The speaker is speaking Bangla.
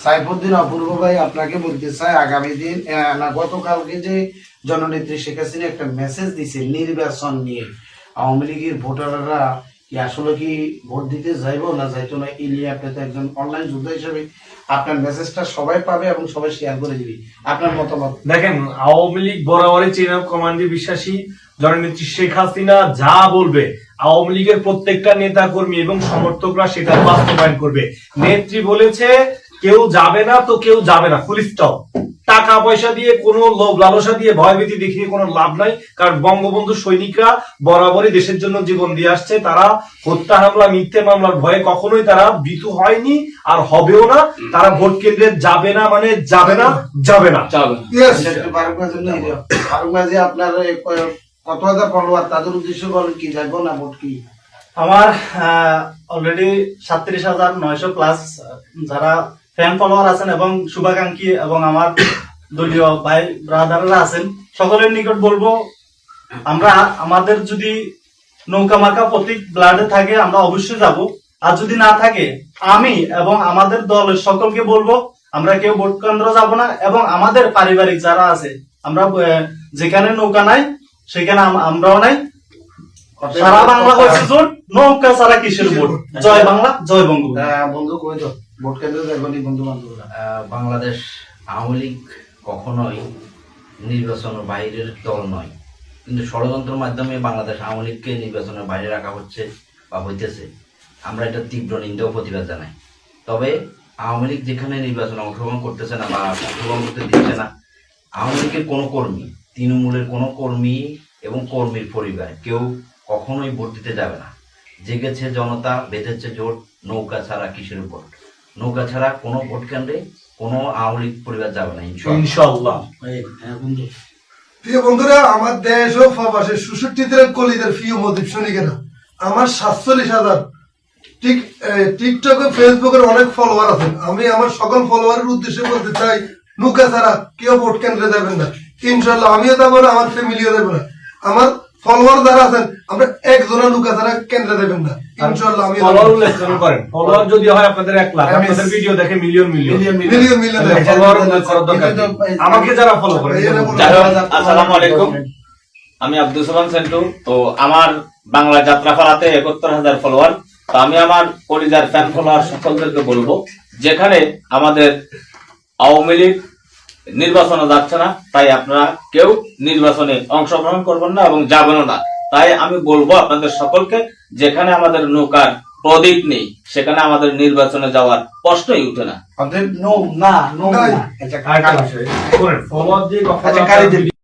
সাইফুদ্দিন অপূর্ব ভাই আপনাকে বলতে চাই, আগামী দিন না গতকালকে যে জননেত্রী শেখ হাসিনা একটা মেসেজ দিছে নির্বাচন নিয়ে, আওয়ামী লীগের ভোটাররা কি আসলে কি ভোট দিতে যাইবো না যাইতো না, এই নিয়ে আপনি তো একজন অনলাইন যোদ্ধা হিসেবে আপনার মেসেজটা সবাই পাবে এবং সবাই শেয়ার করে দিবে, আপনার মতামত। দেখেন, আওয়ামী লীগ বরাবরই চেইন অফ কমান্ডে বিশ্বাসী। জননেত্রী শেখ হাসিনা যা বলবে আওয়ামী লীগের প্রত্যেকটা নেতা কর্মী এবং সমর্থকরা সেটা বাস্তবায়ন করবে। নেত্রী বলেছে কেউ যাবে না তো কেউ যাবে না, ফুল স্টপ। টাকা পয়সা দিয়ে কোনো লোভ লালসা দিয়ে ভয়ভীতি দেখিয়ে কোনো লাভ নাই, কারণ বঙ্গবন্ধু সৈনিকরা বরাবরই দেশের জন্য জীবন দিয়ে আসছে। তারা হত্যা হামলা মিথ্যে মামলার ভয়ে কখনোই তারা ভীতু হয়নি আর হবেও না। তারা ভোট কেন্দ্রে যাবে না মানে যাবে না, যাবে না। আপনার কত হাজার ফলোয়ার, তাদের উদ্দেশ্য বলেন কি, যাইবো না ভোট কি? আমার অলরেডি 37,900 প্লাস যারা ফ্যান ফলোয়ার আছেন এবং শুভাকাঙ্ক্ষী এবং আমার দলীয় ভাই ব্রাদাররা আছেন, সকলের নিকট বলবো, আমরা আমাদের যদি নৌকা মার্কা প্রতীক ব্লাডে থাকে আমরা অবশ্যই যাব, আর যদি না থাকে আমি এবং আমাদের দলের সকলকে বলবো আমরা কেউ ভোট কেন্দ্র যাব না। এবং আমাদের পারিবারিক যারা আছে, আমরা যেখানে নৌকা নাই সেখানে আমরাও নাই। সারা বাংলা কইছে জোর, নৌকা ছাড়া কিসের ভোট? জয় বাংলা, জয় বঙ্গবন্ধু। বন্ধু কই তো ভোট কেন্দ্রে যাবেন বন্ধু বান্ধবরা। বাংলাদেশ আওয়ামী লীগ কখনোই নির্বাচনের বাইরের দল নয়, কিন্তু ষড়যন্ত্রের মাধ্যমে বাংলাদেশ আওয়ামী লীগকে নির্বাচনের বাইরে রাখা হচ্ছে বা হইতেছে। আমরা এটা তীব্র নিন্দা ও প্রতিবাদ জানাই। তবে আওয়ামী লীগ যেখানে নির্বাচনে অংশগ্রহণ করতেছে না বা অংশগ্রহণ করতে দিচ্ছে না, আওয়ামী লীগের কোনো কর্মী, তৃণমূলের কোনো কর্মী এবং কর্মীর পরিবার কেউ কখনোই ভোট দিতে যাবে না। জেগেছে জনতা, বেঁধেছে জোট, নৌকা ছাড়া কিসের ভোট? নৌকা ছাড়া কোনো ভোট কেন্দ্রে কোনো আওয়ামী লীগ পরিবার যাবে না ইনশাআল্লাহ। প্রিয় বন্ধুরা, আমার দেশ ও প্রবাসে 66 কলিদের প্রিয় মদিব সৈনিকেরা, আমার 47,000 টিকটক ও ফেসবুকের অনেক ফলোয়ার আছেন। আমি আমার সকল ফলোয়ারের উদ্দেশ্যে বলতে চাই, নৌকা ছাড়া কেউ ভোট কেন্দ্রে যাবেন না। ইনশাল্লাহ আমিও যাবো না, আমার ফ্যামিলিও যাবো না। আমার ফলোয়ার যারা আছেন, আমরা একজনা নৌকা ছাড়া কেন্দ্রে দেবেন না। ইনশাল্লাহ আমি ফলোয়ার যদি হয় আপনাদের 1 লাখ, আপনাদের ভিডিও দেখে মিলিয়ন আমাকে যারা ফলো করে। আসসালামু আলাইকুম, আমি আব্দুল সালাম সেন্টু। তো আমার বাংলা যাত্রা পালাতে 71,000 ফলোয়ার। তো আমি আমার কলিজার ফ্যান ফলোয়ার সকলদেরকে বলবো, যেখানে আমাদের আওয়ামী লীগ নির্বাচনে যাচ্ছে না, তাই আপনারা কেউ নির্বাচনে অংশগ্রহণ করবেন না এবং যাবেন না। তাই আমি বলবো আপনাদের সকলকে, যেখানে আমাদের নৌকার প্রদীপ নেই সেখানে আমাদের নির্বাচনে যাওয়ার প্রশ্নই উঠে না। না